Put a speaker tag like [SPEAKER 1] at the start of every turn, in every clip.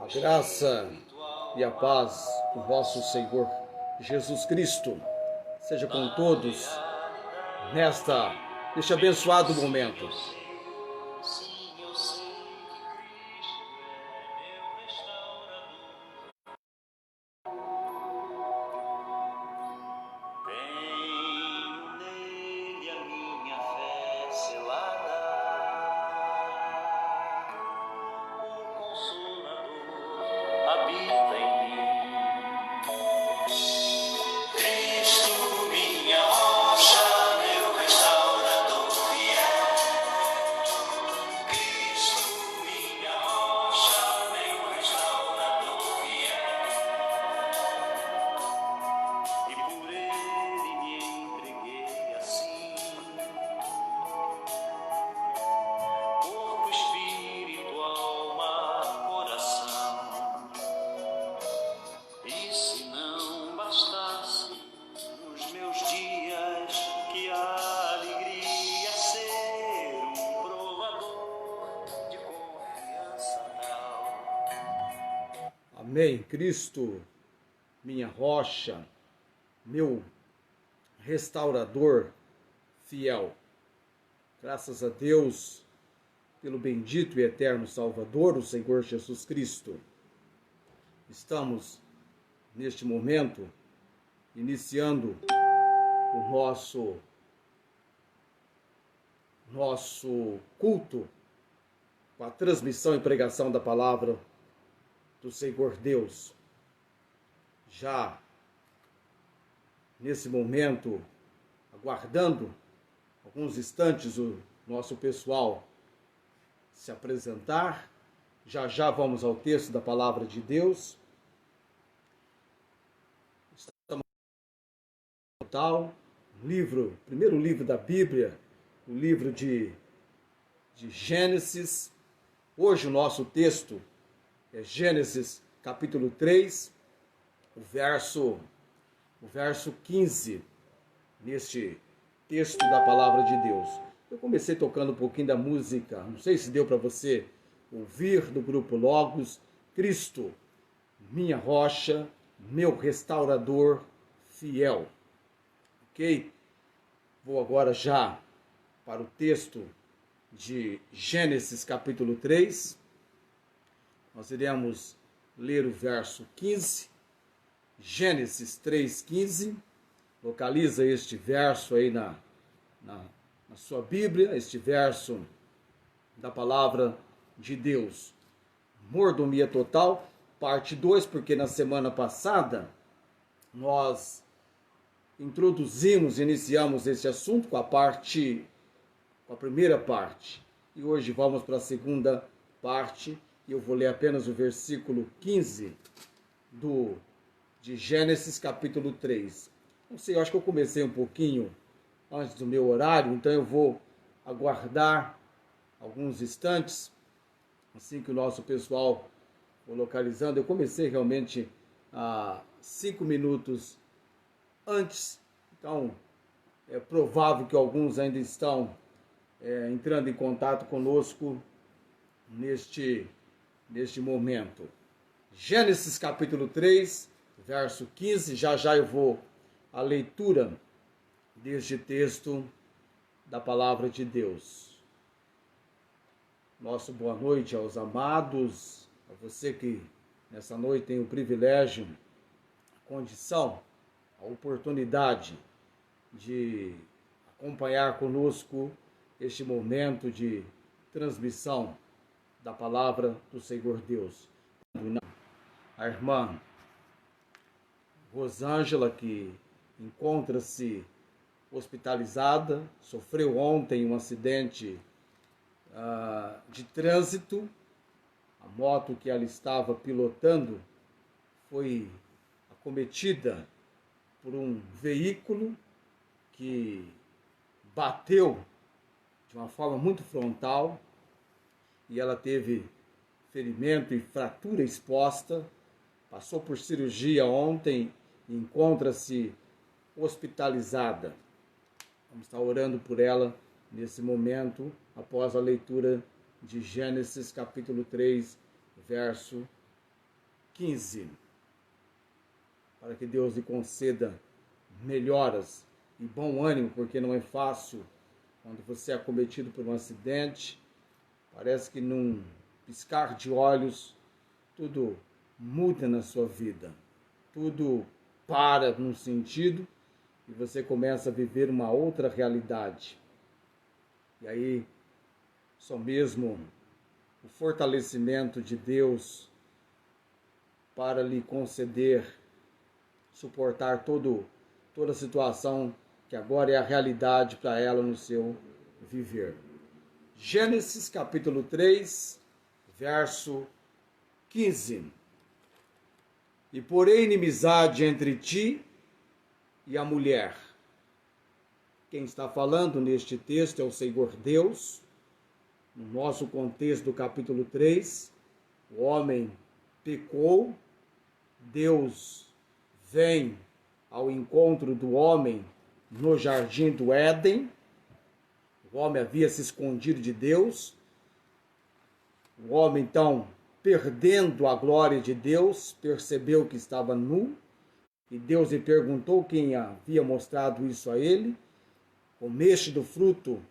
[SPEAKER 1] A graça e a paz do vosso Senhor Jesus Cristo seja com todos neste abençoado momento. Amém. Cristo, minha rocha, meu restaurador fiel. Graças a Deus pelo bendito e eterno Salvador, o Senhor Jesus Cristo. Estamos, neste momento, iniciando o nosso culto com a transmissão e pregação da palavra do Senhor Deus. Já nesse momento, aguardando alguns instantes o nosso pessoal se apresentar, já vamos ao texto da palavra de Deus. Estamos no total, primeiro livro da Bíblia, o livro de Gênesis. Hoje o nosso texto é Gênesis capítulo 3, o verso 15, neste texto da palavra de Deus. Eu comecei tocando um pouquinho da música, não sei se deu para você ouvir, do grupo Logos, Cristo, minha rocha, meu restaurador fiel. Ok? Vou agora já para o texto de Gênesis capítulo 3. Nós iremos ler o verso 15, Gênesis 3,15. Localiza este verso aí na sua Bíblia, este verso da palavra de Deus. Mordomia total, parte 2, porque na semana passada nós iniciamos esse assunto com a primeira parte. E hoje vamos para a segunda parte. Eu vou ler apenas o versículo 15 de Gênesis capítulo 3. Não sei, eu acho que eu comecei um pouquinho antes do meu horário, então eu vou aguardar alguns instantes, assim que o nosso pessoal for localizando. Eu comecei realmente 5 minutos antes, então é provável que alguns ainda estão entrando em contato conosco neste momento. Gênesis capítulo 3, verso 15, já eu vou à leitura deste texto da palavra de Deus. Nosso boa noite aos amados, a você que nessa noite tem o privilégio, a condição, a oportunidade de acompanhar conosco este momento de transmissão da palavra do Senhor Deus. A irmã Rosângela, que encontra-se hospitalizada, sofreu ontem um acidente de trânsito. A moto que ela estava pilotando foi acometida por um veículo que bateu de uma forma muito frontal e ela teve ferimento e fratura exposta, passou por cirurgia ontem e encontra-se hospitalizada. Vamos estar orando por ela nesse momento, após a leitura de Gênesis capítulo 3, verso 15. Para que Deus lhe conceda melhoras e bom ânimo, porque não é fácil quando você é acometido por um acidente. Parece que num piscar de olhos tudo muda na sua vida. Tudo para num sentido e você começa a viver uma outra realidade. E aí, só mesmo o fortalecimento de Deus para lhe conceder, suportar toda a situação que agora é a realidade para ela no seu viver. Gênesis capítulo 3, verso 15. E porém inimizade entre ti e a mulher. Quem está falando neste texto é o Senhor Deus. No nosso contexto do capítulo 3, o homem pecou, Deus vem ao encontro do homem no jardim do Éden. O homem havia se escondido de Deus. O homem, então, perdendo a glória de Deus, percebeu que estava nu. E Deus lhe perguntou quem havia mostrado isso a ele. Comeste do fruto.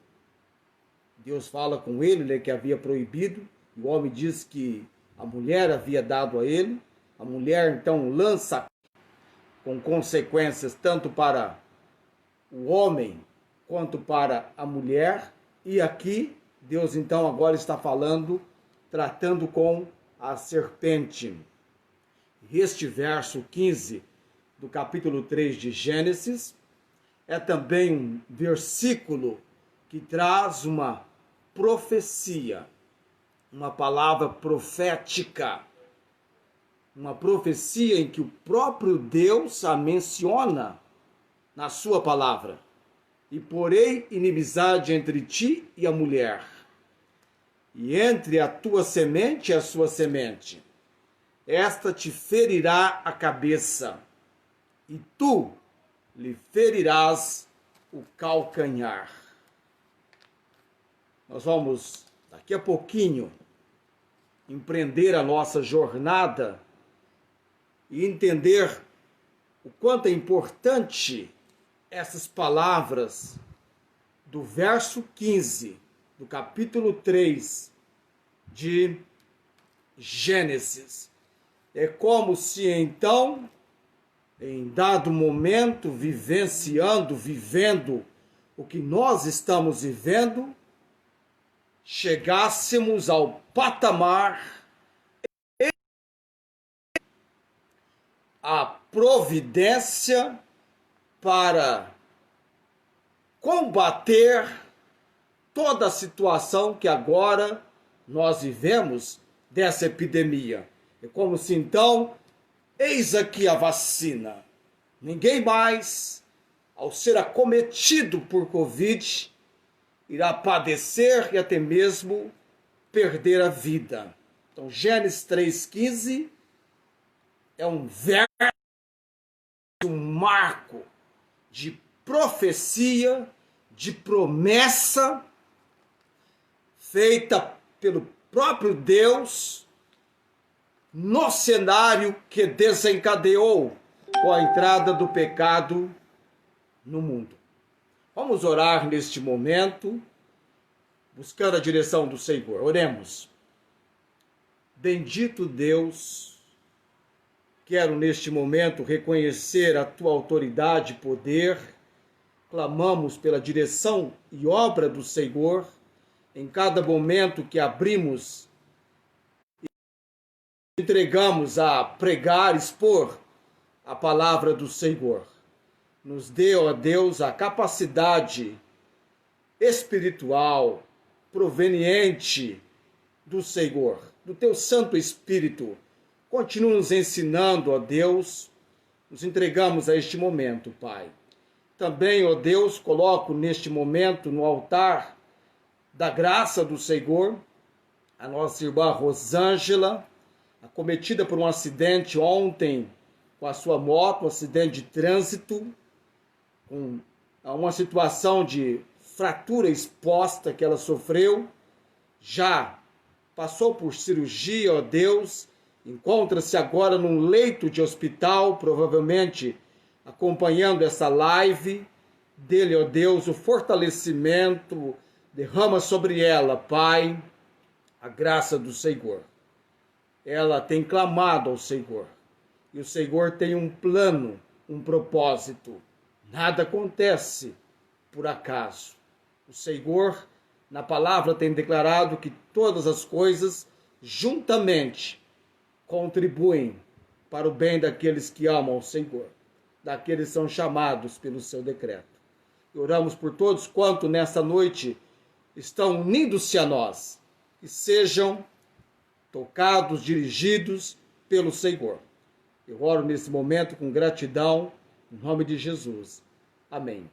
[SPEAKER 1] Deus fala com ele, que havia proibido. E o homem diz que a mulher havia dado a ele. A mulher, então, lança com consequências tanto para o homem quanto para a mulher. E aqui, Deus, então, agora está falando, tratando com a serpente. Este verso 15 do capítulo 3 de Gênesis é também um versículo que traz uma profecia, uma palavra profética, uma profecia em que o próprio Deus a menciona na sua palavra. E porém inimizade entre ti e a mulher, e entre a tua semente e a sua semente. Esta te ferirá a cabeça, e tu lhe ferirás o calcanhar. Nós vamos, daqui a pouquinho, empreender a nossa jornada e entender o quanto é importante essas palavras do verso 15 do capítulo 3 de Gênesis. É como se então, em dado momento, vivendo o que nós estamos vivendo, chegássemos ao patamar, a providência para combater toda a situação que agora nós vivemos dessa epidemia. É como se então, eis aqui a vacina. Ninguém mais, ao ser acometido por Covid, irá padecer e até mesmo perder a vida. Então, Gênesis 3,15 é um verso, um marco de profecia, de promessa, feita pelo próprio Deus, no cenário que desencadeou com a entrada do pecado no mundo. Vamos orar neste momento, buscando a direção do Senhor. Oremos. Bendito Deus, quero neste momento reconhecer a tua autoridade e poder. Clamamos pela direção e obra do Senhor em cada momento que abrimos e entregamos a pregar, expor a palavra do Senhor. Nos dê, ó Deus, a capacidade espiritual proveniente do Senhor, do teu Santo Espírito. Continua nos ensinando, ó Deus, nos entregamos a este momento, Pai. Também, ó Deus, coloco neste momento no altar da graça do Senhor a nossa irmã Rosângela, acometida por um acidente ontem com a sua moto, um acidente de trânsito, com uma situação de fratura exposta que ela sofreu, já passou por cirurgia, ó Deus, encontra-se agora num leito de hospital, provavelmente acompanhando essa live. Dele, ó Deus, o fortalecimento, derrama sobre ela, Pai, a graça do Senhor. Ela tem clamado ao Senhor, e o Senhor tem um plano, um propósito. Nada acontece por acaso. O Senhor, na palavra, tem declarado que todas as coisas, juntamente, contribuem para o bem daqueles que amam o Senhor, daqueles que são chamados pelo seu decreto. E oramos por todos quanto nessa noite estão unindo-se a nós, que sejam tocados, dirigidos pelo Senhor. Eu oro nesse momento com gratidão, em nome de Jesus. Amém.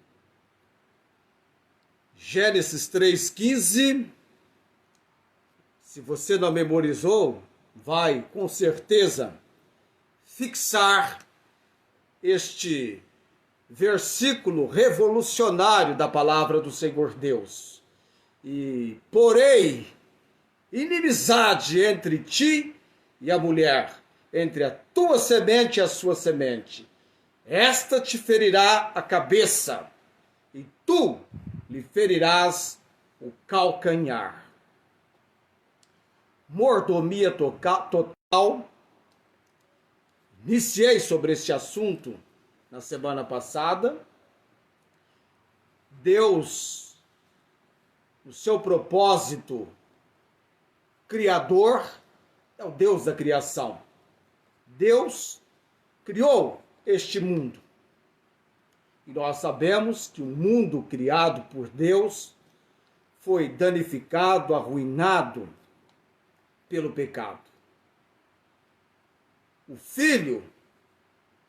[SPEAKER 1] Gênesis 3,15. Se você não memorizou, vai com certeza fixar este versículo revolucionário da palavra do Senhor Deus. E porém inimizade entre ti e a mulher, entre a tua semente e a sua semente. Esta te ferirá a cabeça, e tu lhe ferirás o calcanhar. Mordomia total. Iniciei sobre este assunto na semana passada. Deus, no seu propósito criador, é o Deus da criação. Deus criou este mundo. E nós sabemos que o mundo criado por Deus foi danificado, arruinado pelo pecado. O Filho,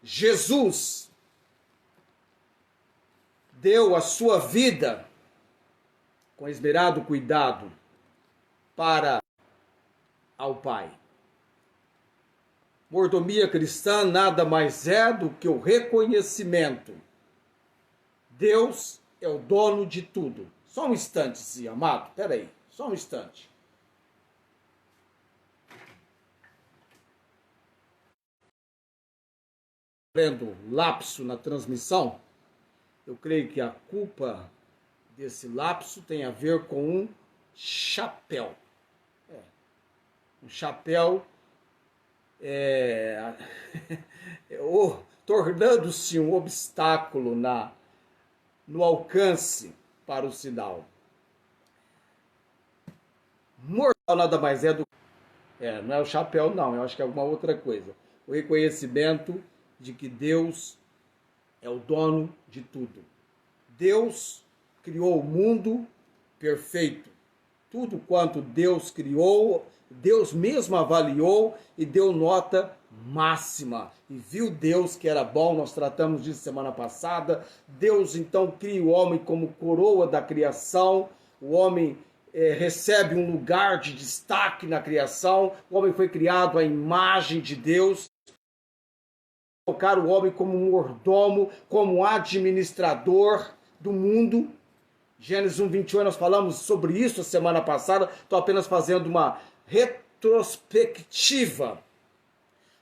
[SPEAKER 1] Jesus, deu a sua vida com esmerado cuidado para ao Pai. Mordomia cristã nada mais é do que o reconhecimento. Deus é o dono de tudo. Só um instante, sim, amado. Espera aí, só um instante. Vendo lapso na transmissão, eu creio que a culpa desse lapso tem a ver com um chapéu. Um chapéu tornando-se um obstáculo no alcance para o sinal. Mortal nada mais é do que... não é o chapéu, não. Eu acho que é alguma outra coisa. O reconhecimento de que Deus é o dono de tudo. Deus criou o mundo perfeito. Tudo quanto Deus criou, Deus mesmo avaliou e deu nota máxima. E viu Deus que era bom, nós tratamos disso semana passada. Deus então cria o homem como coroa da criação. O homem recebe um lugar de destaque na criação. O homem foi criado à imagem de Deus. Colocar o homem como mordomo, como administrador do mundo. Gênesis 1:21, nós falamos sobre isso a semana passada. Estou apenas fazendo uma retrospectiva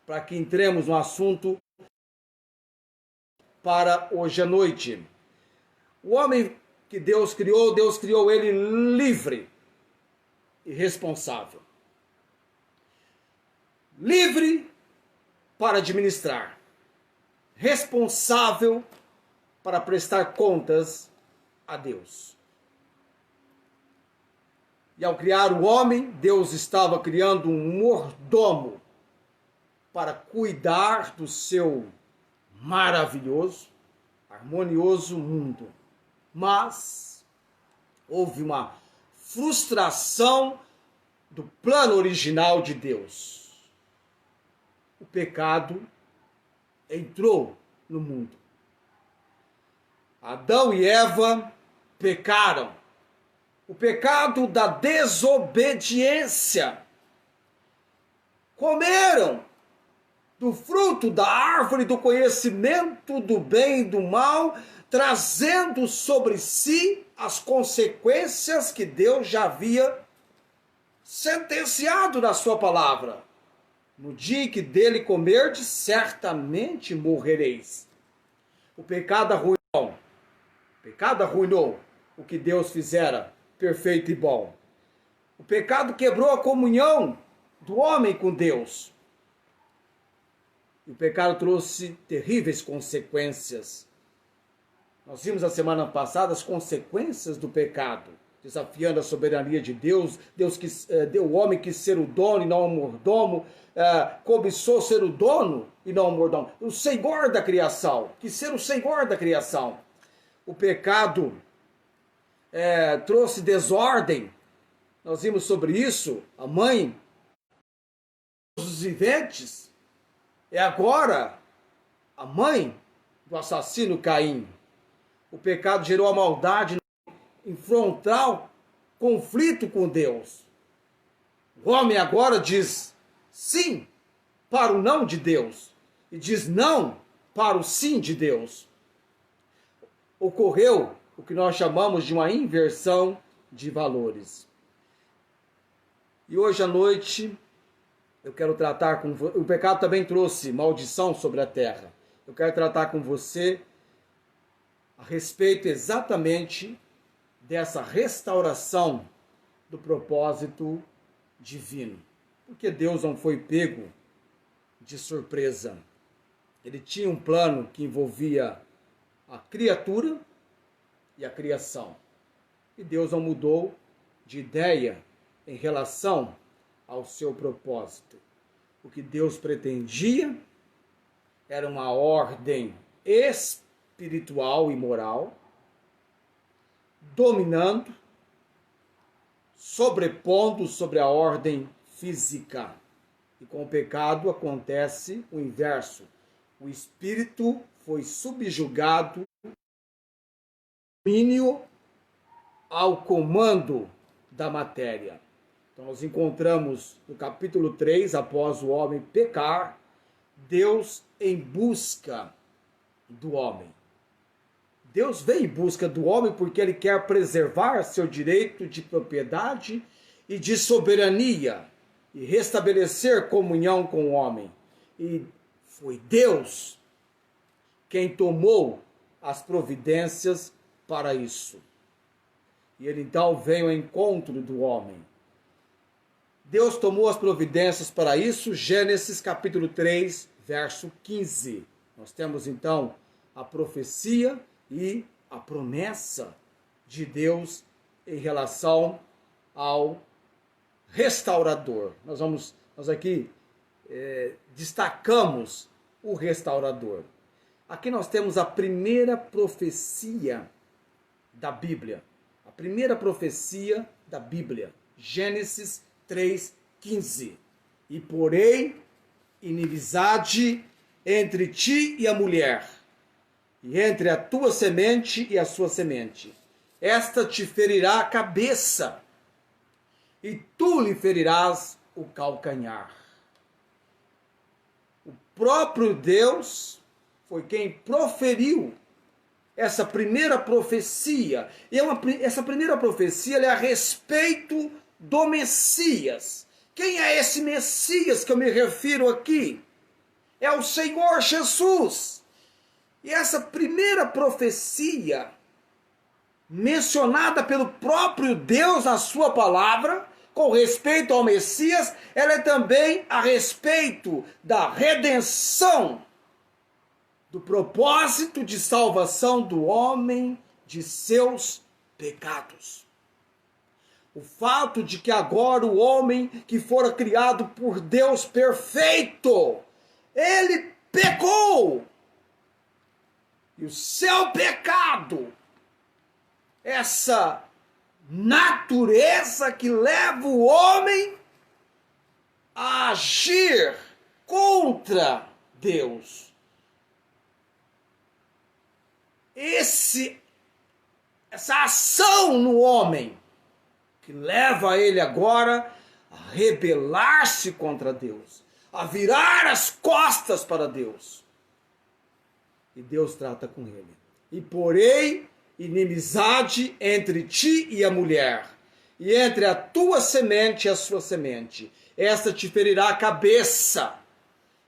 [SPEAKER 1] para que entremos no assunto para hoje à noite. O homem que Deus criou ele livre e responsável. Livre para administrar. Responsável para prestar contas a Deus. E ao criar o homem, Deus estava criando um mordomo para cuidar do seu maravilhoso, harmonioso mundo. Mas houve uma frustração do plano original de Deus. O pecado entrou no mundo. Adão e Eva pecaram. O pecado da desobediência. Comeram do fruto da árvore do conhecimento do bem e do mal, trazendo sobre si as consequências que Deus já havia sentenciado na sua palavra. No dia em que dele comerdes, certamente morrereis. O pecado arruinou o que Deus fizera perfeito e bom. O pecado quebrou a comunhão do homem com Deus. E o pecado trouxe terríveis consequências. Nós vimos na semana passada as consequências do pecado, desafiando a soberania de Deus. Deus deu o homem quis ser o dono e não o mordomo, cobiçou ser o dono e não o mordomo. O senhor da criação, quis ser o senhor da criação. O pecado trouxe desordem. Nós vimos sobre isso. A mãe dos viventes é agora a mãe do assassino Caim. O pecado gerou a maldade em frontal conflito com Deus. O homem agora diz sim para o não de Deus e diz não para o sim de Deus. Ocorreu o que nós chamamos de uma inversão de valores. E hoje à noite eu quero tratar com você. O pecado também trouxe maldição sobre a terra. Eu quero tratar com você a respeito exatamente dessa restauração do propósito divino. Porque Deus não foi pego de surpresa. Ele tinha um plano que envolvia a criatura e a criação. E Deus não mudou de ideia em relação ao seu propósito. O que Deus pretendia era uma ordem espiritual e moral, dominando, sobrepondo sobre a ordem física. E com o pecado acontece o inverso. O espírito foi subjugado ao comando da matéria. Então nós encontramos no capítulo 3, após o homem pecar, Deus em busca do homem. Deus vem em busca do homem porque ele quer preservar seu direito de propriedade e de soberania e restabelecer comunhão com o homem. E foi Deus quem tomou as providências para isso. E ele então veio ao encontro do homem. Deus tomou as providências para isso, Gênesis capítulo 3, verso 15. Nós temos então a profecia e a promessa de Deus em relação ao restaurador. Nós aqui destacamos o restaurador. Aqui nós temos a primeira profecia da Bíblia. A primeira profecia da Bíblia, Gênesis 3,15. E porém, inimizade entre ti e a mulher, e entre a tua semente e a sua semente. Esta te ferirá a cabeça, e tu lhe ferirás o calcanhar. O próprio Deus foi quem proferiu essa primeira profecia. E essa primeira profecia é a respeito do Messias. Quem é esse Messias que eu me refiro aqui? É o Senhor Jesus. E essa primeira profecia, mencionada pelo próprio Deus na sua palavra, com respeito ao Messias, ela é também a respeito da redenção, do propósito de salvação do homem de seus pecados. O fato de que agora o homem que fora criado por Deus perfeito, ele pecou. E o seu pecado, essa natureza que leva o homem a agir contra Deus. Essa ação no homem que leva ele agora a rebelar-se contra Deus, a virar as costas para Deus. E Deus trata com ele. E porém, inimizade entre ti e a mulher, e entre a tua semente e a sua semente. esta te ferirá a cabeça,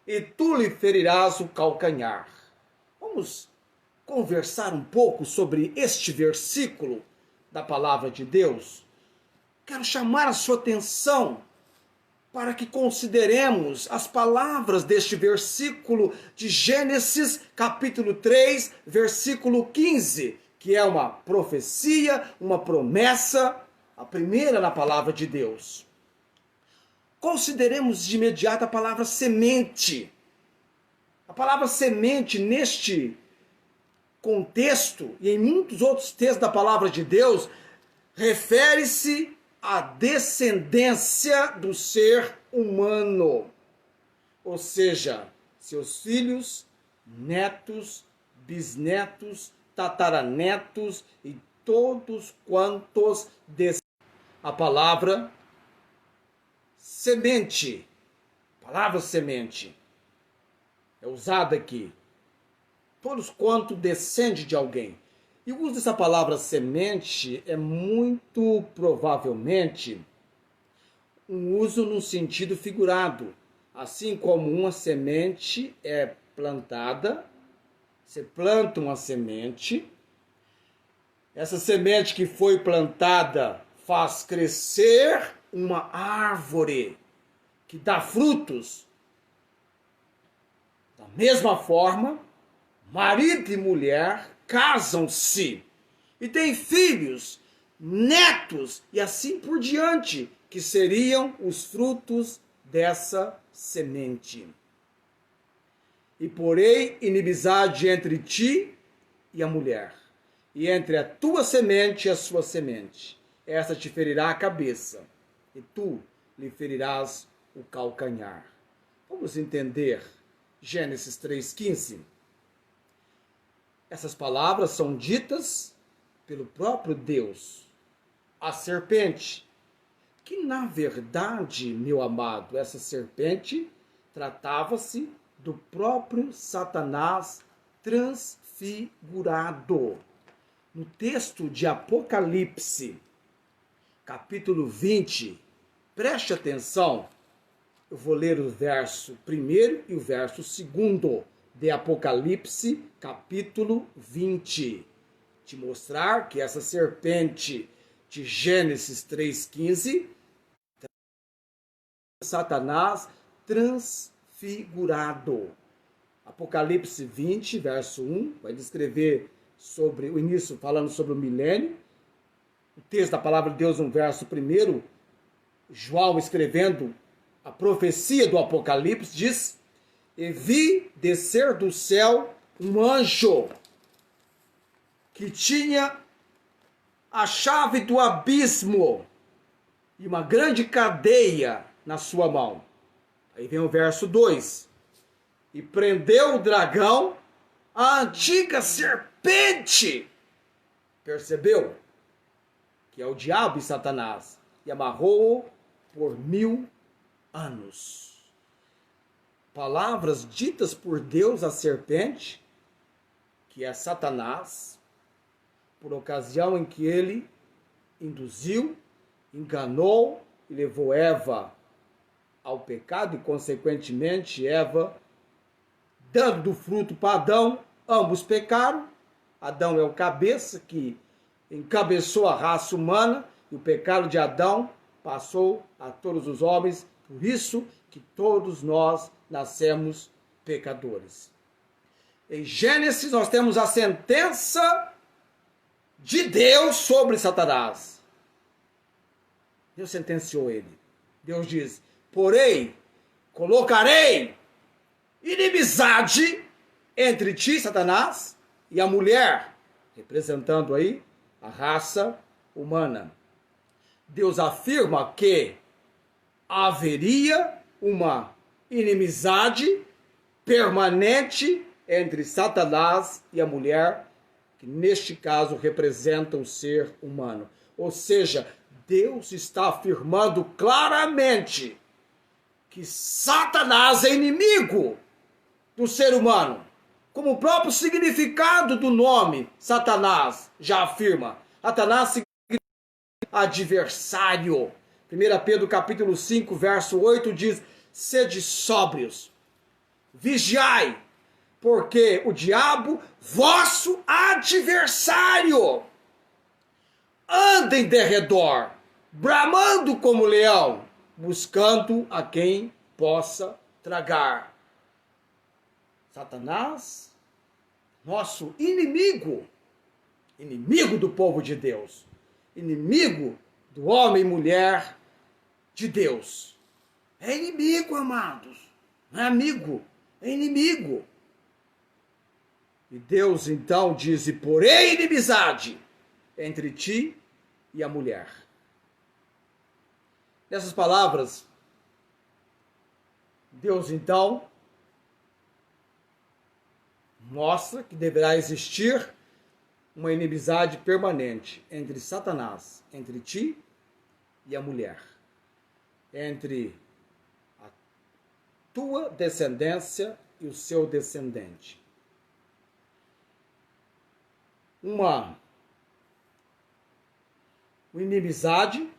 [SPEAKER 1] e tu lhe ferirás o calcanhar. Vamos conversar um pouco sobre este versículo da palavra de Deus. Quero chamar a sua atenção para que consideremos as palavras deste versículo de Gênesis, capítulo 3, versículo 15, que é uma profecia, uma promessa, a primeira na palavra de Deus. Consideremos de imediato a palavra semente. A palavra semente, neste contexto e em muitos outros textos da palavra de Deus, refere-se à descendência do ser humano. Ou seja, seus filhos, netos, bisnetos, tataranetos e todos quantos descendem. A palavra semente, palavra semente, é usada aqui. Todos quanto descende de alguém. E o uso dessa palavra semente é muito provavelmente um uso no sentido figurado. Assim como uma semente é plantada, você planta uma semente, essa semente que foi plantada faz crescer uma árvore que dá frutos. Da mesma forma, marido e mulher casam-se e têm filhos, netos e assim por diante, que seriam os frutos dessa semente. E porém inimizade entre ti e a mulher, e entre a tua semente e a sua semente. Esta te ferirá a cabeça, e tu lhe ferirás o calcanhar. Vamos entender Gênesis 3,15. Essas palavras são ditas pelo próprio Deus, a serpente, que na verdade, meu amado, essa serpente tratava-se do próprio Satanás transfigurado. No texto de Apocalipse, capítulo 20, preste atenção, eu vou ler o verso 1 e o verso 2 de Apocalipse, capítulo 20. Te mostrar que essa serpente de Gênesis 3,15, Satanás transfigurado. Apocalipse 20, verso 1, vai descrever sobre o início, falando sobre o milênio. O texto da palavra de Deus, no verso 1, João escrevendo a profecia do Apocalipse, diz: e vi descer do céu um anjo que tinha a chave do abismo e uma grande cadeia na sua mão. Aí vem o verso 2. E prendeu o dragão, a antiga serpente. Percebeu? Que é o diabo e Satanás. E amarrou-o por 1000 anos. Palavras ditas por Deus à serpente, que é Satanás, por ocasião em que ele induziu, enganou e levou Eva ao pecado e, consequentemente, Eva, dando do fruto para Adão, ambos pecaram. Adão é o cabeça que encabeçou a raça humana e o pecado de Adão passou a todos os homens, por isso que todos nós nascemos pecadores. Em Gênesis nós temos a sentença de Deus sobre Satanás. Deus sentenciou ele. Deus diz: porém, colocarei inimizade entre ti, Satanás, e a mulher, representando aí a raça humana. Deus afirma que haveria uma inimizade permanente entre Satanás e a mulher, que neste caso representa o ser humano. Ou seja, Deus está afirmando claramente que Satanás é inimigo do ser humano. Como o próprio significado do nome Satanás já afirma. Satanás significa adversário, 1 Pedro capítulo 5, verso 8 diz: sede sóbrios, vigiai, porque o diabo, vosso adversário, anda em derredor, bramando como leão, buscando a quem possa tragar. Satanás, nosso inimigo, inimigo do povo de Deus, inimigo do homem e mulher de Deus. É inimigo, amados. Não é amigo, é inimigo. E Deus então diz: e porém inimizade entre ti e a mulher. Nessas palavras, Deus então mostra que deverá existir uma inimizade permanente entre Satanás, entre ti e a mulher, entre a tua descendência e o seu descendente. Uma inimizade,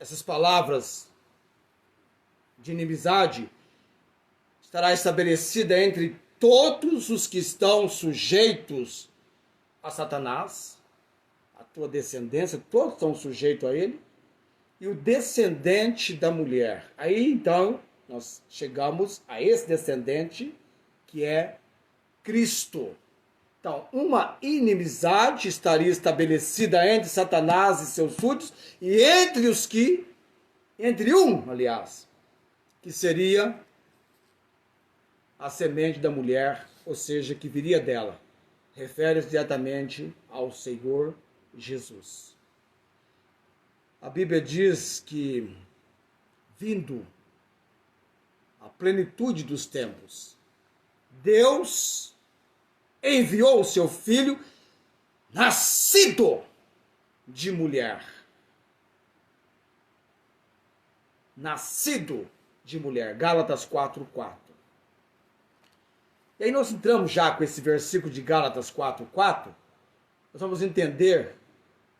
[SPEAKER 1] essas palavras de inimizade estará estabelecida entre todos os que estão sujeitos a Satanás, a tua descendência, todos estão sujeitos a ele, e o descendente da mulher. Aí então nós chegamos a esse descendente que é Cristo. Então, uma inimizade estaria estabelecida entre Satanás e seus súditos e entre um, aliás, que seria a semente da mulher, ou seja, que viria dela. Refere-se diretamente ao Senhor Jesus. A Bíblia diz que, vindo a plenitude dos tempos, Deus enviou o seu filho, nascido de mulher. Nascido de mulher. Gálatas 4:4. E aí nós entramos já com esse versículo de Gálatas 4:4. Nós vamos entender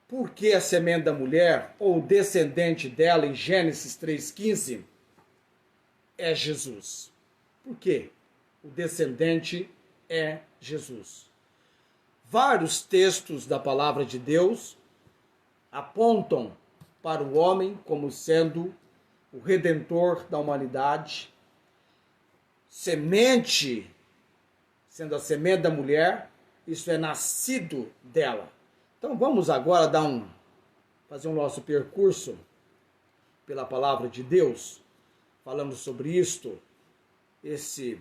[SPEAKER 1] por que a semente da mulher, ou o descendente dela, em Gênesis 3:15, é Jesus. Por quê? O descendente é Jesus. Vários textos da palavra de Deus apontam para o homem como sendo o redentor da humanidade, semente, sendo a semente da mulher, isso é nascido dela. Então vamos agora fazer o nosso percurso pela palavra de Deus, falando sobre isto, estes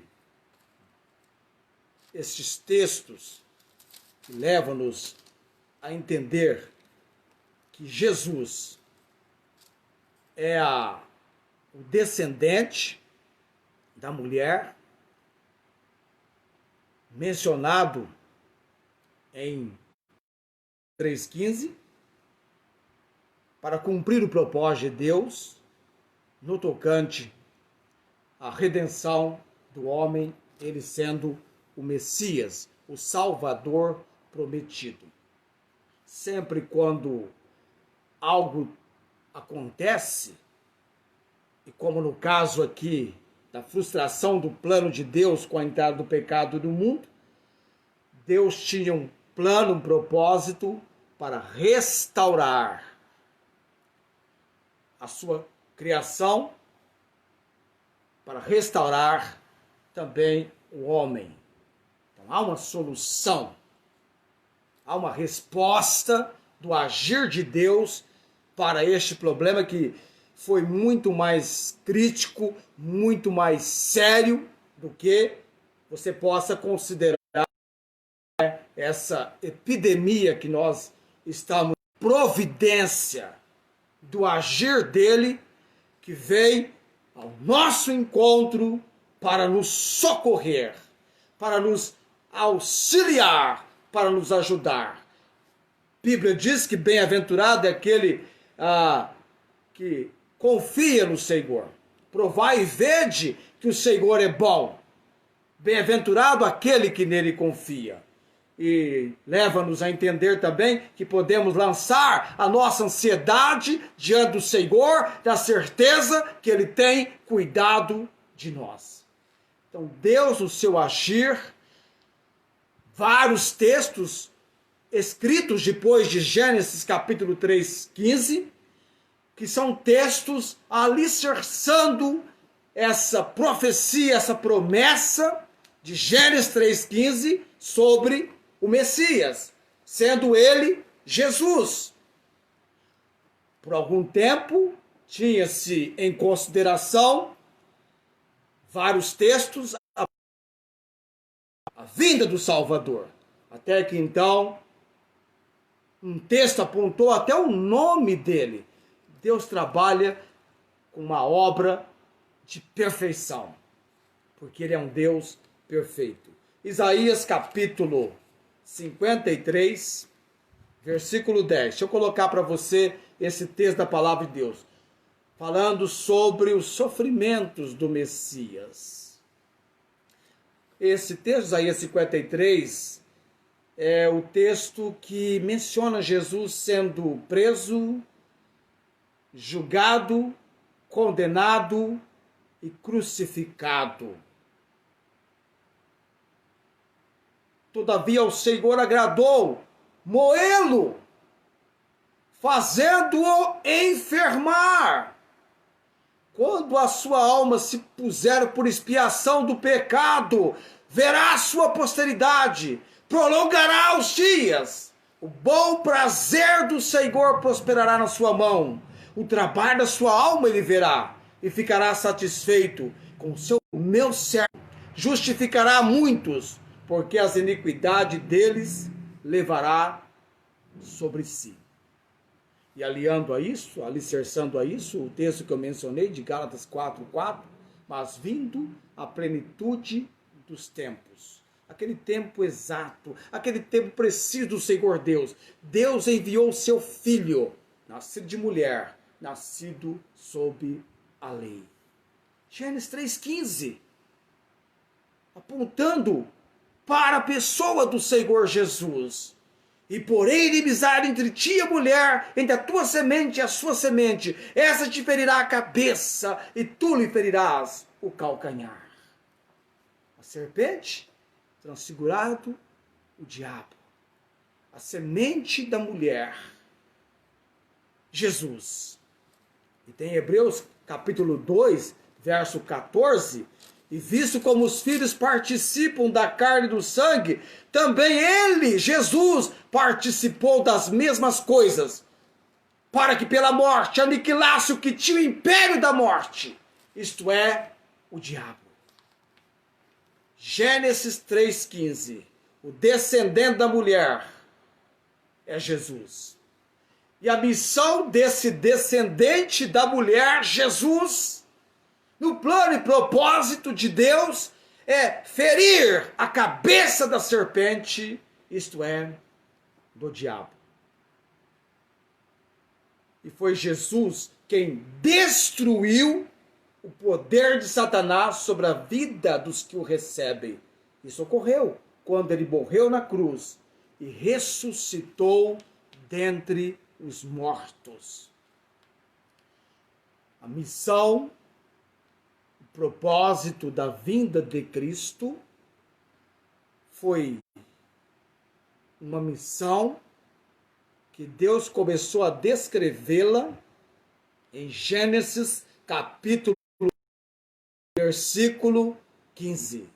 [SPEAKER 1] textos que levam-nos a entender que Jesus é o descendente da mulher, mencionado em 3:15, para cumprir o propósito de Deus no tocante à redenção do homem, ele sendo o Messias, o Salvador prometido. Sempre quando algo acontece, e como no caso aqui da frustração do plano de Deus com a entrada do pecado no mundo, Deus tinha um plano, um propósito para restaurar a sua criação, para restaurar também o homem. Então há uma solução, há uma resposta do agir de Deus para este problema que foi muito mais crítico, muito mais sério do que você possa considerar essa epidemia que nós estamos em providência do agir dele, que vem ao nosso encontro para nos socorrer, para nos auxiliar, para nos ajudar. A Bíblia diz que bem-aventurado é aquele que confia no Senhor. Provai e vede que o Senhor é bom. Bem-aventurado aquele que nele confia. e leva-nos a entender também que podemos lançar a nossa ansiedade diante do Senhor, da certeza que Ele tem cuidado de nós. Então, Deus, no seu agir, vários textos escritos depois de Gênesis capítulo 3:15, que são textos alicerçando essa profecia, essa promessa de Gênesis 3:15 sobre o Messias, sendo ele Jesus. Por algum tempo, tinha-se em consideração vários textos a vinda do Salvador. Até que então, um texto apontou até o nome dele. Deus trabalha com uma obra de perfeição, porque ele é um Deus perfeito. Isaías capítulo 53, versículo 10. Deixa eu colocar para você esse texto da palavra de Deus, falando sobre os sofrimentos do Messias. Esse texto, Isaías 53, é o texto que menciona Jesus sendo preso, julgado, condenado e crucificado. Todavia o Senhor agradou moê-lo, fazendo-o enfermar. Quando a sua alma se puser por expiação do pecado, verá a sua posteridade, prolongará os dias. O bom prazer do Senhor prosperará na sua mão. O trabalho da sua alma ele verá e ficará satisfeito com o seu meu servo. Justificará muitos, porque as iniquidades deles levará sobre si. E alicerçando a isso, o texto que eu mencionei de Gálatas 4:4, mas vindo a plenitude dos tempos. Aquele tempo exato, aquele tempo preciso do Senhor Deus. Deus enviou o seu Filho, nascido de mulher, nascido sob a lei. Gênesis 3:15, apontando para a pessoa do Senhor Jesus. E porém inimizade entre ti e a mulher, entre a tua semente e a sua semente. Essa te ferirá a cabeça e tu lhe ferirás o calcanhar. A serpente, transfigurado, o diabo. A semente da mulher, Jesus. E tem Hebreus capítulo 2, verso 14... E visto como os filhos participam da carne e do sangue, também ele, Jesus, participou das mesmas coisas, para que pela morte aniquilasse o que tinha o império da morte, isto é, o diabo. Gênesis 3:15, o descendente da mulher é Jesus. E a missão desse descendente da mulher, Jesus, no plano e propósito de Deus, é ferir a cabeça da serpente, isto é, do diabo. E foi Jesus quem destruiu o poder de Satanás sobre a vida dos que o recebem. Isso ocorreu quando ele morreu na cruz e ressuscitou dentre os mortos. A missão, propósito da vinda de Cristo foi uma missão que Deus começou a descrevê-la em Gênesis capítulo versículo 15.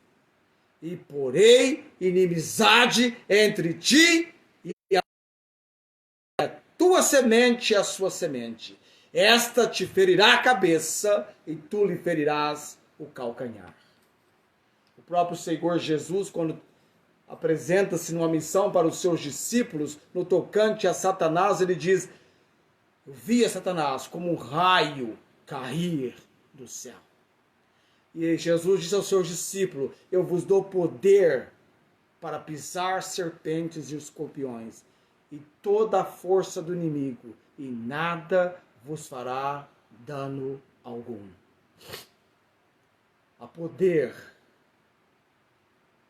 [SPEAKER 1] E porém inimizade entre ti e a tua semente e a sua semente. Esta te ferirá a cabeça e tu lhe ferirás o calcanhar. O próprio Senhor Jesus, quando apresenta-se numa missão para os seus discípulos, no tocante a Satanás, ele diz: eu via Satanás como um raio cair do céu. E Jesus disse aos seus discípulos: eu vos dou poder para pisar serpentes e escorpiões e toda a força do inimigo, e nada vos fará dano algum. Há poder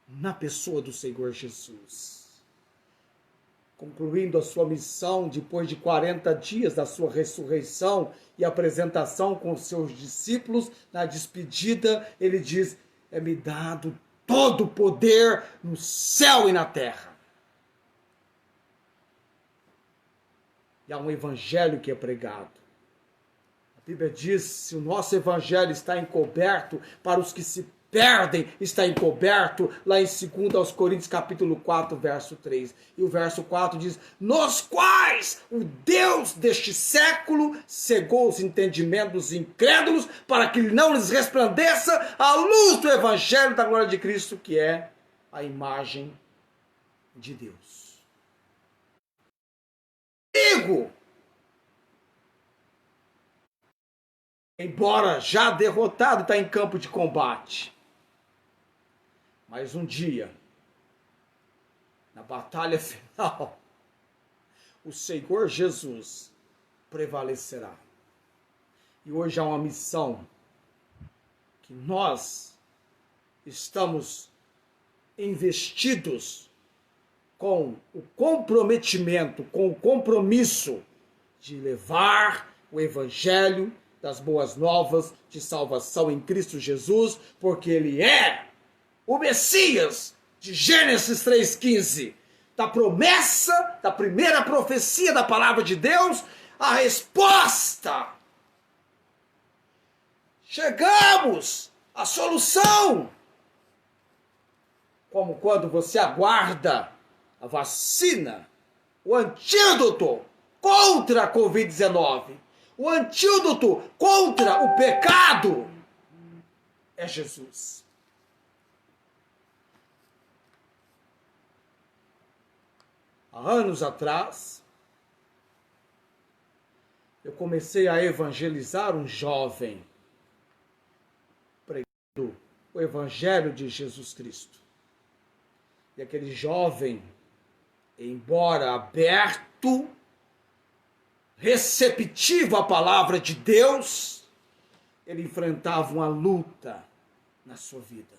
[SPEAKER 1] na pessoa do Senhor Jesus. concluindo a sua missão depois de 40 dias da sua ressurreição e apresentação com seus discípulos, na despedida, ele diz: é-me dado todo o poder no céu e na terra. E há um evangelho que é pregado. A Bíblia diz: se o nosso evangelho está encoberto, para os que se perdem, está encoberto, lá em 2 Coríntios capítulo 4, verso 3. E o verso 4 diz: nos quais o Deus deste século cegou os entendimentos dos incrédulos, para que não lhes resplandeça a luz do evangelho da glória de Cristo, que é a imagem de Deus. Digo, embora já derrotado, está em campo de combate. Mas um dia, na batalha final, o Senhor Jesus prevalecerá. E hoje há uma missão que nós estamos investidos com o comprometimento, com o compromisso de levar o Evangelho das boas novas de salvação em Cristo Jesus, porque Ele é o Messias de Gênesis 3,15, da promessa, da primeira profecia da palavra de Deus, a resposta. Chegamos à solução. Como quando você aguarda a vacina, o antídoto contra a Covid-19, o antídoto contra o pecado é Jesus. Há anos atrás, eu comecei a evangelizar um jovem, pregando o Evangelho de Jesus Cristo. E aquele jovem, embora aberto, receptivo à palavra de Deus, ele enfrentava uma luta na sua vida,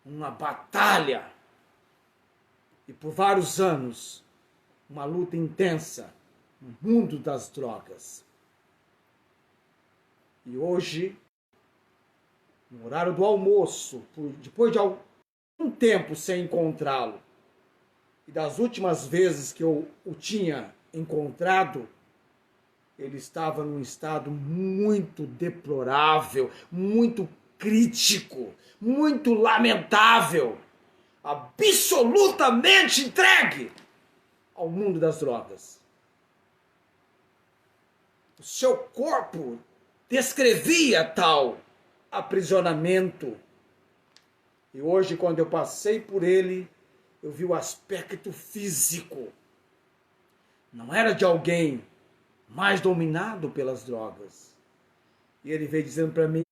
[SPEAKER 1] uma batalha. E por vários anos, uma luta intensa no mundo das drogas. E hoje, no horário do almoço, depois de algum tempo sem encontrá-lo, e das últimas vezes que eu o tinha encontrado, ele estava num estado muito deplorável, muito crítico, muito lamentável, absolutamente entregue ao mundo das drogas. O seu corpo descrevia tal aprisionamento. E hoje, quando eu passei por ele, eu vi o aspecto físico. Não era de alguém mais dominado pelas drogas. E ele veio dizendo para mim: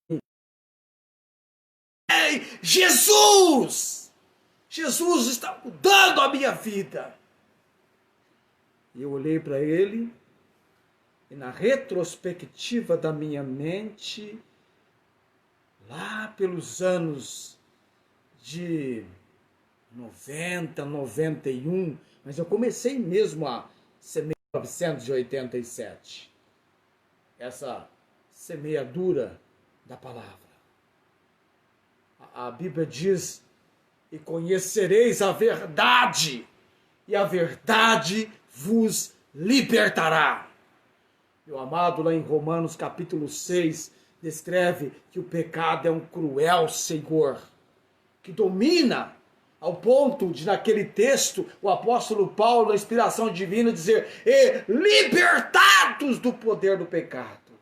[SPEAKER 1] ei, Jesus! Jesus está mudando a minha vida. E eu olhei para ele, e na retrospectiva da minha mente, lá pelos anos de 90, 91, mas eu comecei mesmo a semear em 1987. Essa semeadura da palavra. A Bíblia diz: e conhecereis a verdade, e a verdade vos libertará. Meu amado, lá em Romanos capítulo 6, descreve que o pecado é um cruel senhor, que domina, ao ponto de, naquele texto, o apóstolo Paulo, na inspiração divina, dizer: e libertados do poder do pecado,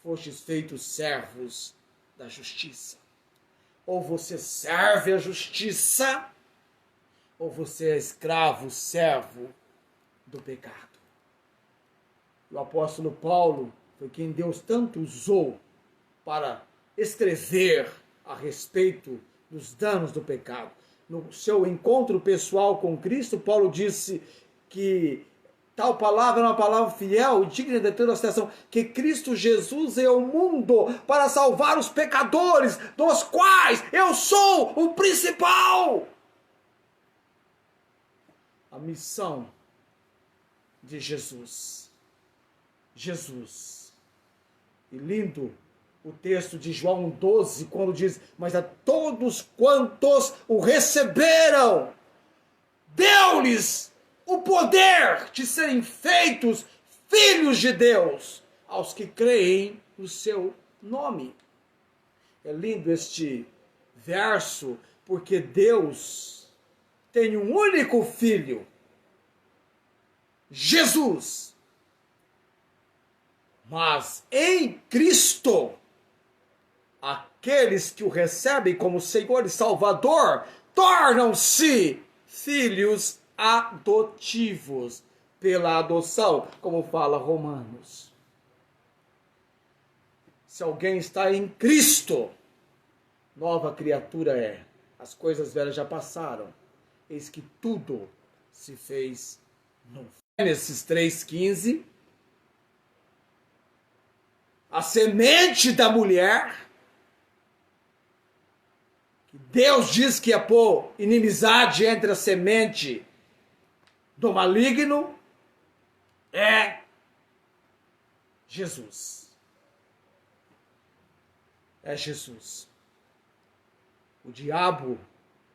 [SPEAKER 1] fostes feitos servos da justiça. Ou você serve a justiça, ou você é escravo, servo do pecado. O apóstolo Paulo foi quem Deus tanto usou para escrever a respeito dos danos do pecado. No seu encontro pessoal com Cristo, Paulo disse que tal palavra é uma palavra fiel e digna de toda a citação, que Cristo Jesus é o mundo para salvar os pecadores, dos quais eu sou o principal. A missão de Jesus. Jesus. E lindo o texto de João 12, quando diz: mas a todos quantos o receberam, deu-lhes o poder de serem feitos filhos de Deus, aos que creem no seu nome. É lindo este verso, porque Deus tem um único filho, Jesus. Mas em Cristo, aqueles que o recebem como Senhor e Salvador tornam-se filhos adotivos pela adoção, como fala Romanos. Se alguém está em Cristo, nova criatura é. As coisas velhas já passaram, eis que tudo se fez novo. Gênesis 3,15, a semente da mulher, que Deus diz que ia pôr inimizade entre a semente do maligno, é Jesus. É Jesus. O diabo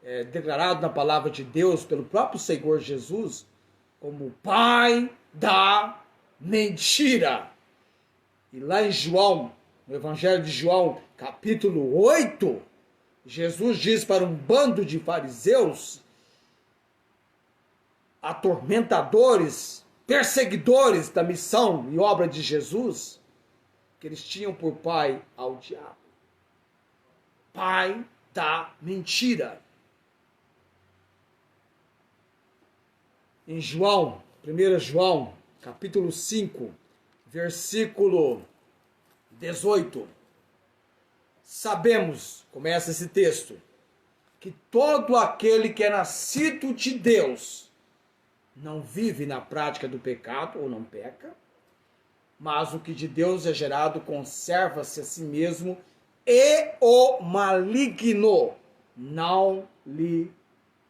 [SPEAKER 1] é declarado na palavra de Deus pelo próprio Senhor Jesus como o pai da mentira. E lá em João, no Evangelho de João, capítulo 8, Jesus diz para um bando de fariseus, atormentadores, perseguidores da missão e obra de Jesus, que eles tinham por pai ao diabo. Pai da mentira. Em João, 1 João, capítulo 5, versículo 18, sabemos, começa esse texto, que todo aquele que é nascido de Deus não vive na prática do pecado, ou não peca, mas o que de Deus é gerado conserva-se a si mesmo, e o maligno não lhe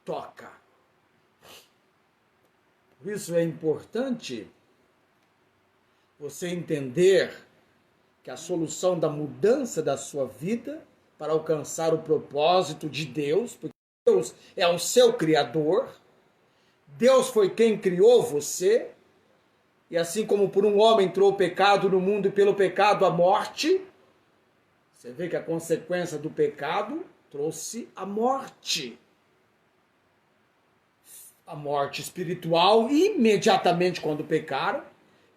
[SPEAKER 1] toca. Por isso é importante você entender que a solução da mudança da sua vida para alcançar o propósito de Deus, porque Deus é o seu Criador, Deus foi quem criou você, e assim como por um homem entrou o pecado no mundo e pelo pecado a morte, você vê que a consequência do pecado trouxe a morte. A morte espiritual imediatamente quando pecaram,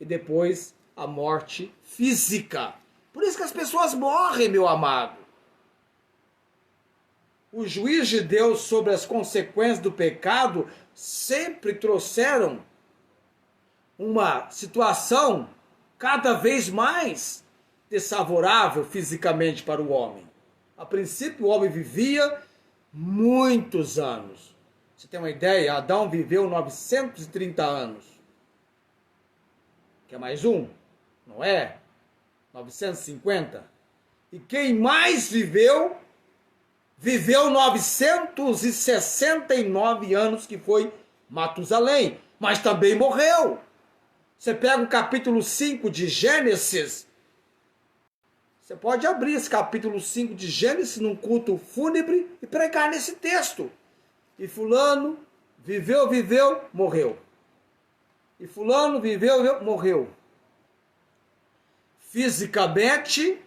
[SPEAKER 1] e depois a morte física. Por isso que as pessoas morrem, meu amado. O juiz de Deus sobre as consequências do pecado sempre trouxeram uma situação cada vez mais desfavorável fisicamente para o homem. A princípio, o homem vivia muitos anos. Você tem uma ideia? Adão viveu 930 anos. Quer mais um? Não é? 950. E quem mais viveu 969 anos, que foi Matusalém. Mas também morreu. Você pega o capítulo 5 de Gênesis. Você pode abrir esse capítulo 5 de Gênesis num culto fúnebre e pregar nesse texto. E fulano viveu, morreu. E fulano viveu, morreu. Fisicamente,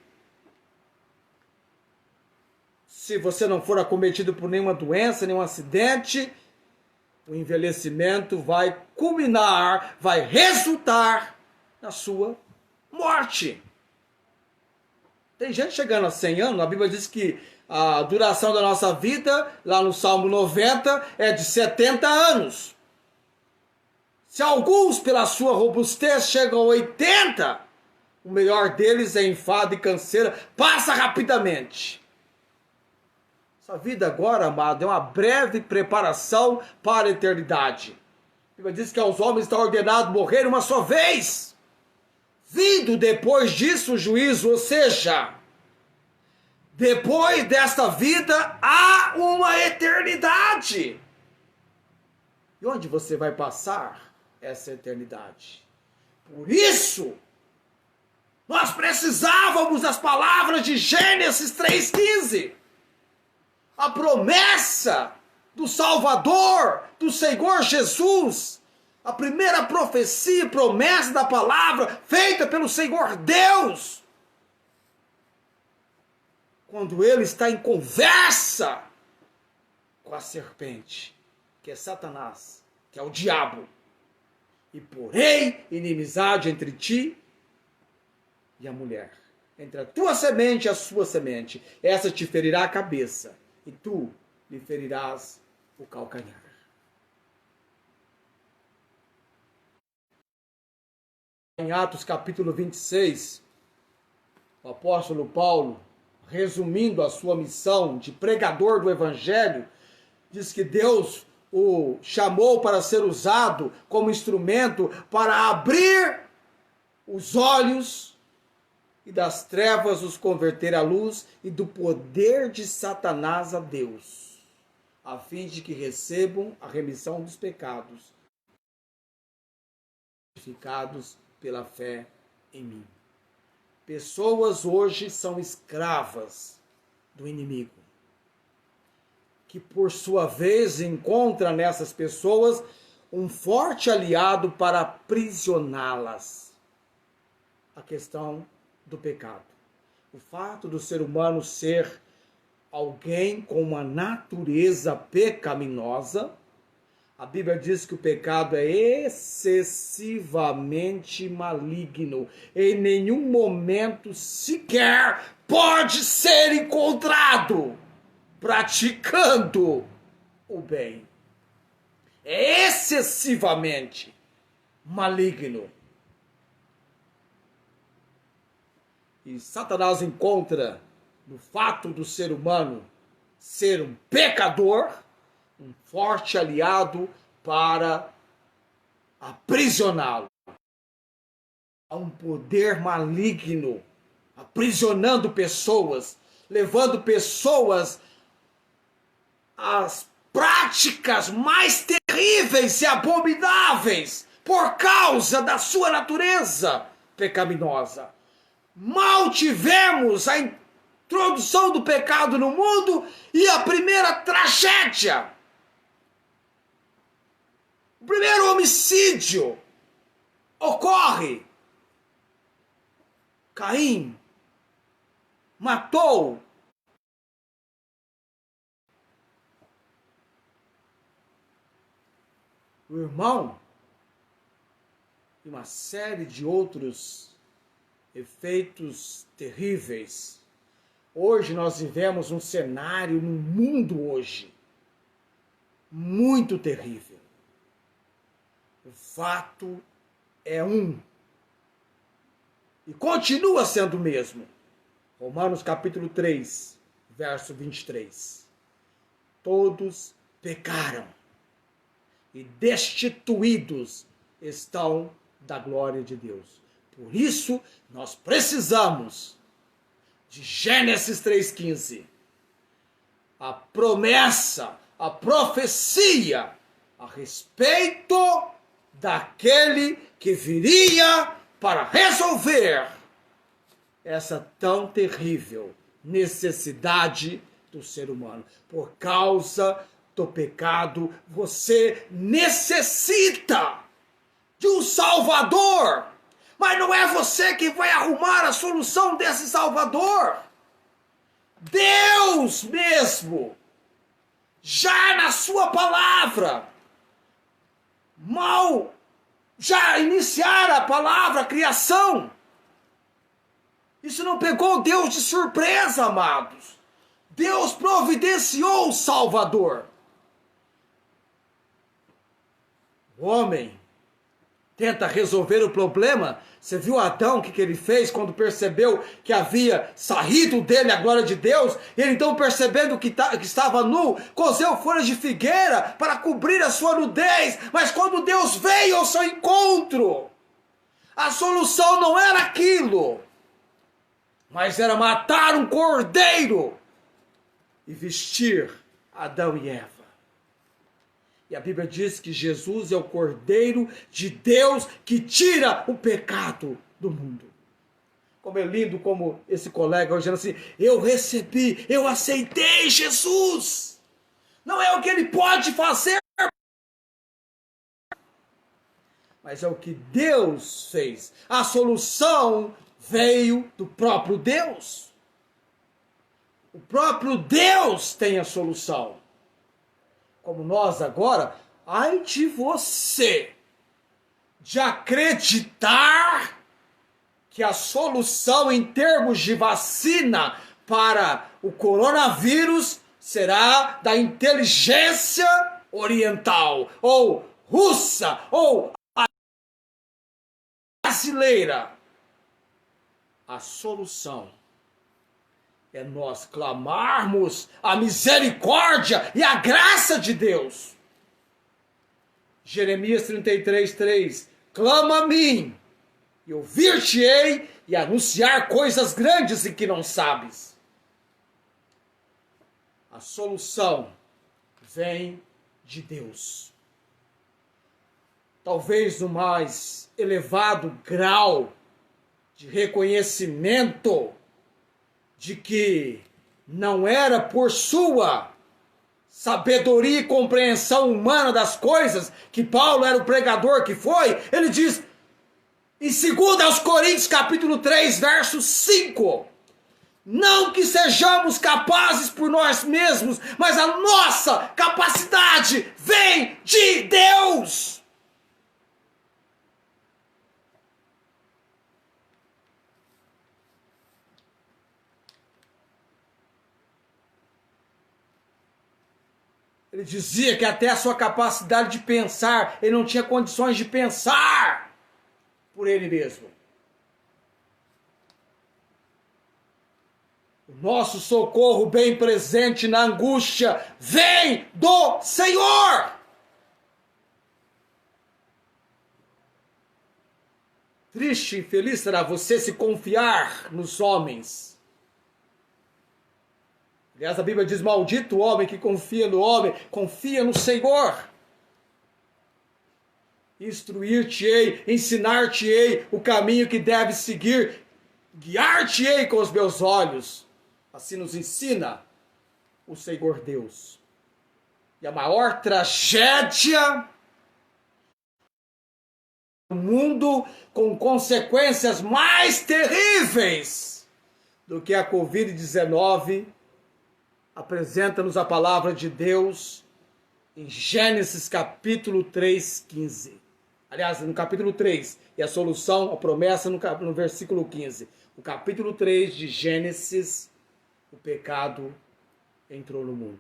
[SPEAKER 1] se você não for acometido por nenhuma doença, nenhum acidente, o envelhecimento vai culminar, vai resultar na sua morte. Tem gente chegando a 100 anos, a Bíblia diz que a duração da nossa vida, lá no Salmo 90, é de 70 anos. Se alguns, pela sua robustez, chegam a 80, o melhor deles é enfado e canseira, passa rapidamente. Essa vida agora, amado, é uma breve preparação para a eternidade. A Bíblia diz que aos homens está ordenado morrer uma só vez. Vindo depois disso o juízo, ou seja, depois desta vida há uma eternidade. E onde você vai passar essa eternidade. Por isso, nós precisávamos das palavras de Gênesis 3,15. A promessa do Salvador, do Senhor Jesus. A primeira profecia e promessa da palavra feita pelo Senhor Deus. Quando ele está em conversa com a serpente, que é Satanás, que é o diabo. E porém inimizade entre ti e a mulher, entre a tua semente e a sua semente. Essa te ferirá a cabeça, e tu lhe ferirás o calcanhar. Em Atos capítulo 26, o apóstolo Paulo, resumindo a sua missão de pregador do evangelho, diz que Deus o chamou para ser usado como instrumento para abrir os olhos e das trevas os converter à luz e do poder de Satanás a Deus, a fim de que recebam a remissão dos pecados, justificados pela fé em mim. Pessoas hoje são escravas do inimigo, que por sua vez encontra nessas pessoas um forte aliado para aprisioná-las. A questão do pecado. O fato do ser humano ser alguém com uma natureza pecaminosa, a Bíblia diz que o pecado é excessivamente maligno. Em nenhum momento sequer pode ser encontrado praticando o bem. É excessivamente maligno. E Satanás encontra no fato do ser humano ser um pecador um forte aliado para aprisioná-lo. Há um poder maligno aprisionando pessoas, levando pessoas às práticas mais terríveis e abomináveis por causa da sua natureza pecaminosa. Mal tivemos a introdução do pecado no mundo e a primeira tragédia. O primeiro homicídio ocorre. Caim matou o irmão e uma série de outros efeitos terríveis. Hoje nós vivemos um cenário no mundo hoje muito terrível. O fato é um e continua sendo o mesmo. Romanos capítulo 3, verso 23. Todos pecaram e destituídos estão da glória de Deus. Por isso, nós precisamos de Gênesis 3,15. A promessa, a profecia a respeito daquele que viria para resolver essa tão terrível necessidade do ser humano. Por causa do pecado, você necessita de um Salvador. Mas não é você que vai arrumar a solução desse Salvador. Deus mesmo, já na sua palavra, mal já iniciar a palavra a criação. Isso não pegou Deus de surpresa, amados. Deus providenciou o Salvador. O homem tenta resolver o problema. Você viu Adão, o que ele fez quando percebeu que havia saído dele a glória de Deus? Ele então, percebendo que estava nu, cozeu folhas de figueira para cobrir a sua nudez. Mas quando Deus veio ao seu encontro, a solução não era aquilo, mas era matar um cordeiro e vestir Adão e Eva. E a Bíblia diz que Jesus é o Cordeiro de Deus que tira o pecado do mundo. Como é lindo como esse colega hoje assim, eu recebi, eu aceitei Jesus. Não é o que ele pode fazer, mas é o que Deus fez. A solução veio do próprio Deus. O próprio Deus tem a solução. Como nós agora, ai de você de acreditar que a solução em termos de vacina para o coronavírus será da inteligência oriental, ou russa, ou brasileira. A solução é nós clamarmos a misericórdia e a graça de Deus. Jeremias 33:3, clama a mim, e ouvir-te-ei e anunciar coisas grandes em que não sabes. A solução vem de Deus. Talvez no mais elevado grau de reconhecimento de que não era por sua sabedoria e compreensão humana das coisas que Paulo era o pregador que foi, ele diz em 2 Coríntios capítulo 3, verso 5, não que sejamos capazes por nós mesmos, mas a nossa capacidade vem de Deus. Ele dizia que até a sua capacidade de pensar, ele não tinha condições de pensar por ele mesmo. O nosso socorro bem presente na angústia vem do Senhor. Triste e infeliz será você se confiar nos homens. Aliás, a Bíblia diz, maldito o homem que confia no homem, confia no Senhor. Instruir-te-ei, ensinar-te-ei o caminho que deves seguir, guiar-te-ei com os meus olhos. Assim nos ensina o Senhor Deus. E a maior tragédia do mundo, com consequências mais terríveis do que a Covid-19, apresenta-nos a palavra de Deus em Gênesis capítulo 3:15. Aliás, no capítulo 3, e a solução, a promessa no versículo 15. O capítulo 3 de Gênesis, o pecado entrou no mundo.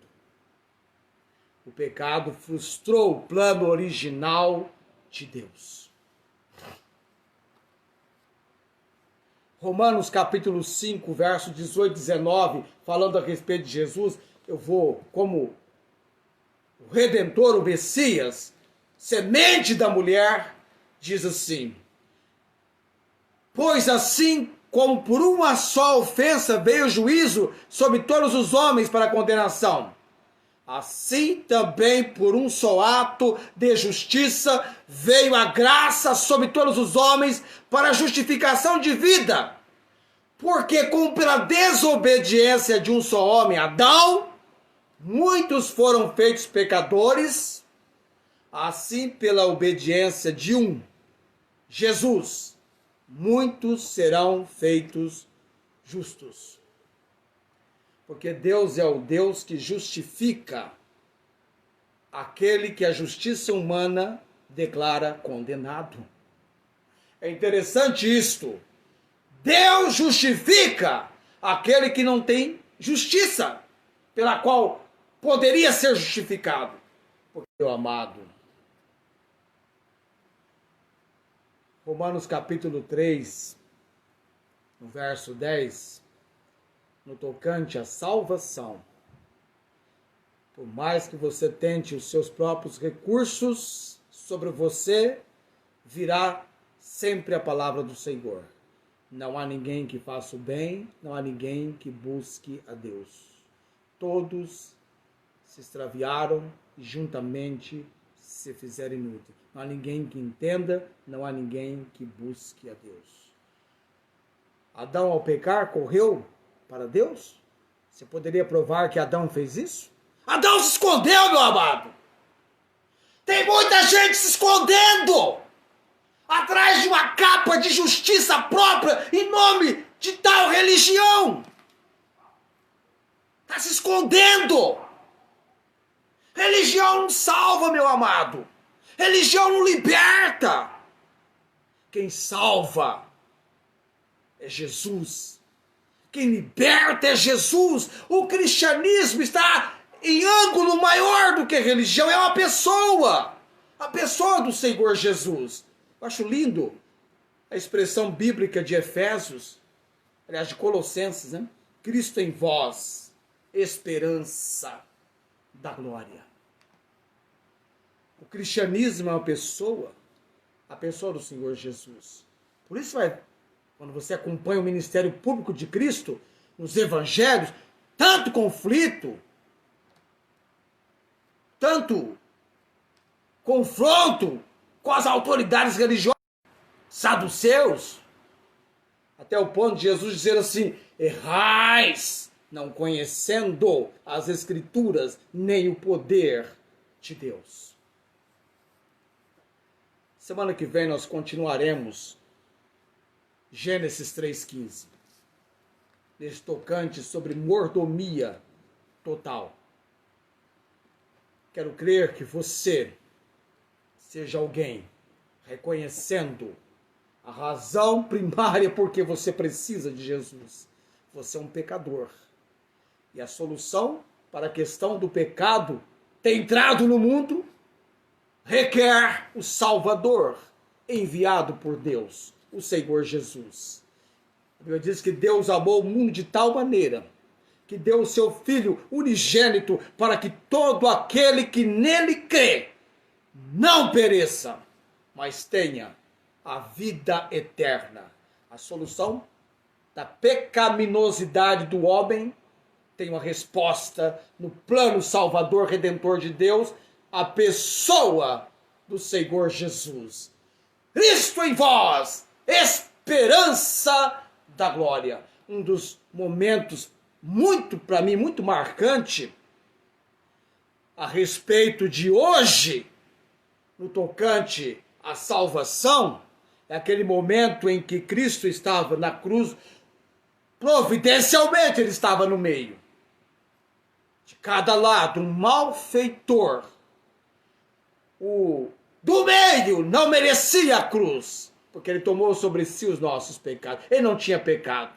[SPEAKER 1] O pecado frustrou o plano original de Deus. Romanos capítulo 5, verso 18 e 19, falando a respeito de Jesus, eu vou, como o Redentor, o Messias, semente da mulher, diz assim, pois assim como por uma só ofensa veio o juízo sobre todos os homens para condenação, assim também por um só ato de justiça veio a graça sobre todos os homens para a justificação de vida. Porque como pela desobediência de um só homem, Adão, muitos foram feitos pecadores, assim pela obediência de um, Jesus, muitos serão feitos justos. Porque Deus é o Deus que justifica aquele que a justiça humana declara condenado. É interessante isto. Deus justifica aquele que não tem justiça, pela qual poderia ser justificado. Porque, meu amado, Romanos capítulo 3, no verso 10, no tocante à salvação, por mais que você tente os seus próprios recursos, sobre você virá sempre a palavra do Senhor. Não há ninguém que faça o bem, não há ninguém que busque a Deus. Todos se extraviaram e juntamente se fizeram inúteis. Não há ninguém que entenda, não há ninguém que busque a Deus. Adão, ao pecar, correu para Deus? Você poderia provar que Adão fez isso? Adão se escondeu, meu amado! Tem muita gente se escondendo atrás de uma capa de justiça própria em nome de tal religião. Está se escondendo. Religião não salva, meu amado. Religião não liberta. Quem salva é Jesus. Quem liberta é Jesus. O cristianismo está em ângulo maior do que religião. É uma pessoa. A pessoa do Senhor Jesus. Eu acho lindo a expressão bíblica de Efésios, aliás, de Colossenses, né? Cristo em vós, esperança da glória. O cristianismo é uma pessoa, a pessoa do Senhor Jesus. Por isso, quando você acompanha o ministério público de Cristo, nos evangelhos, tanto conflito, tanto confronto com as autoridades religiosas, saduceus, até o ponto de Jesus dizer assim: errais, não conhecendo as Escrituras, nem o poder de Deus. Semana que vem nós continuaremos Gênesis 3,15, nesse tocante sobre mordomia total. Quero crer que você seja alguém reconhecendo a razão primária porque você precisa de Jesus. Você é um pecador. E a solução para a questão do pecado ter entrado no mundo requer o Salvador enviado por Deus, o Senhor Jesus. A Bíblia diz que Deus amou o mundo de tal maneira que deu o seu Filho unigênito para que todo aquele que nele crê não pereça, mas tenha a vida eterna. A solução da pecaminosidade do homem tem uma resposta no plano salvador redentor de Deus, a pessoa do Senhor Jesus. Cristo em vós, esperança da glória. Um dos momentos para mim, muito marcante a respeito de hoje, no tocante à salvação, é aquele momento em que Cristo estava na cruz, providencialmente ele estava no meio. De cada lado, um malfeitor. O do meio não merecia a cruz, porque ele tomou sobre si os nossos pecados. Ele não tinha pecado.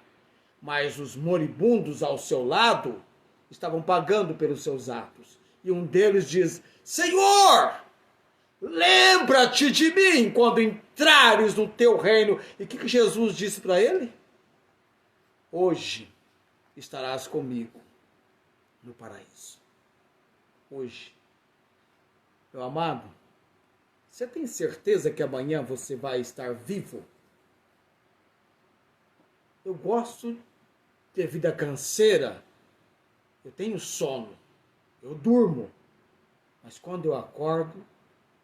[SPEAKER 1] Mas os moribundos ao seu lado estavam pagando pelos seus atos. E um deles diz: Senhor, lembra-te de mim quando entrares no teu reino. E o que Jesus disse para ele? Hoje estarás comigo no paraíso. Hoje. Meu amado, você tem certeza que amanhã você vai estar vivo? Eu gosto de ter vida canseira. Eu tenho sono. Eu durmo. Mas quando eu acordo,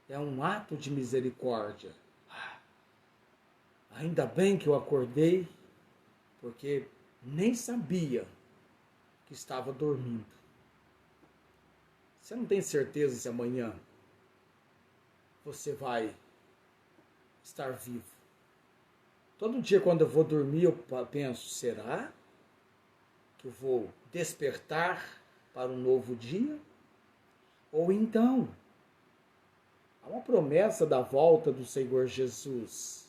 [SPEAKER 1] é um ato de misericórdia. Ainda bem que eu acordei, porque nem sabia que estava dormindo. Você não tem certeza se amanhã você vai estar vivo. Todo dia quando eu vou dormir eu penso, será que eu vou despertar para um novo dia? Ou então, há uma promessa da volta do Senhor Jesus.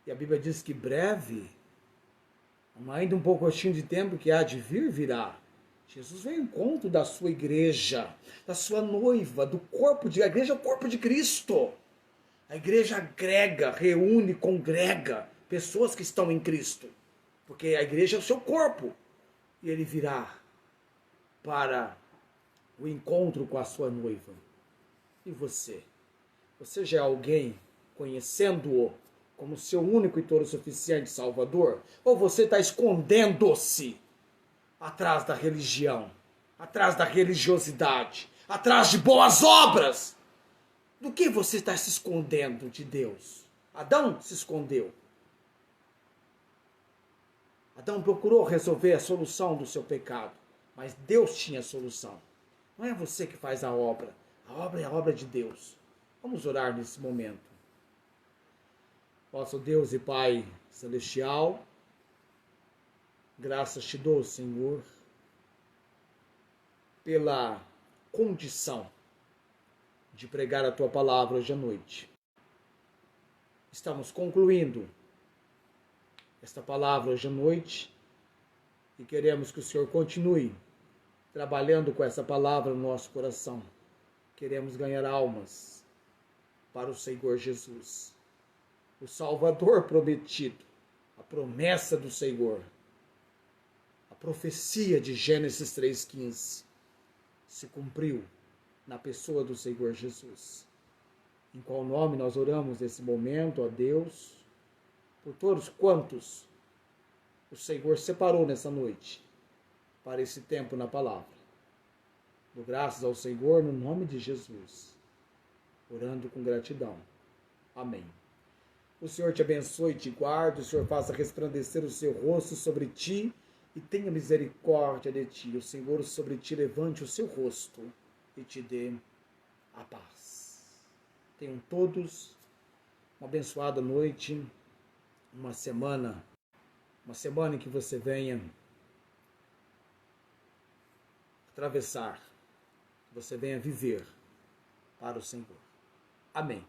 [SPEAKER 1] E a Bíblia diz que breve, ainda um pouquinho de tempo que há de vir, virá. Jesus vem ao encontro da sua igreja, da sua noiva, do corpo de... A igreja é o corpo de Cristo. A igreja agrega, reúne, congrega pessoas que estão em Cristo. Porque a igreja é o seu corpo. E ele virá para o encontro com a sua noiva. E você? Você já é alguém conhecendo-o como seu único e todo suficiente Salvador? Ou você está escondendo-se atrás da religião? atrás da religiosidade, atrás de boas obras. Do que você está se escondendo de Deus? Adão se escondeu. Adão procurou resolver a solução do seu pecado, mas Deus tinha a solução. Não é você que faz a obra é a obra de Deus. Vamos orar nesse momento. Nosso Deus e Pai Celestial, graças te dou, Senhor, pela condição de pregar a tua palavra hoje à noite. Estamos concluindo esta palavra hoje à noite e queremos que o Senhor continue trabalhando com essa palavra no nosso coração. Queremos ganhar almas para o Senhor Jesus, o Salvador prometido, a promessa do Senhor, a profecia de Gênesis 3,15 se cumpriu na pessoa do Senhor Jesus. Em qual nome nós oramos nesse momento, ó Deus, por todos quantos o Senhor separou nessa noite para esse tempo na palavra. Dou graças ao Senhor no nome de Jesus, orando com gratidão. Amém. O Senhor te abençoe e te guarde, o Senhor faça resplandecer o seu rosto sobre ti e tenha misericórdia de ti. O Senhor sobre ti levante o seu rosto e te dê a paz. Tenham todos uma abençoada noite, uma semana em que você venha atravessar, que você venha viver para o Senhor. Amém.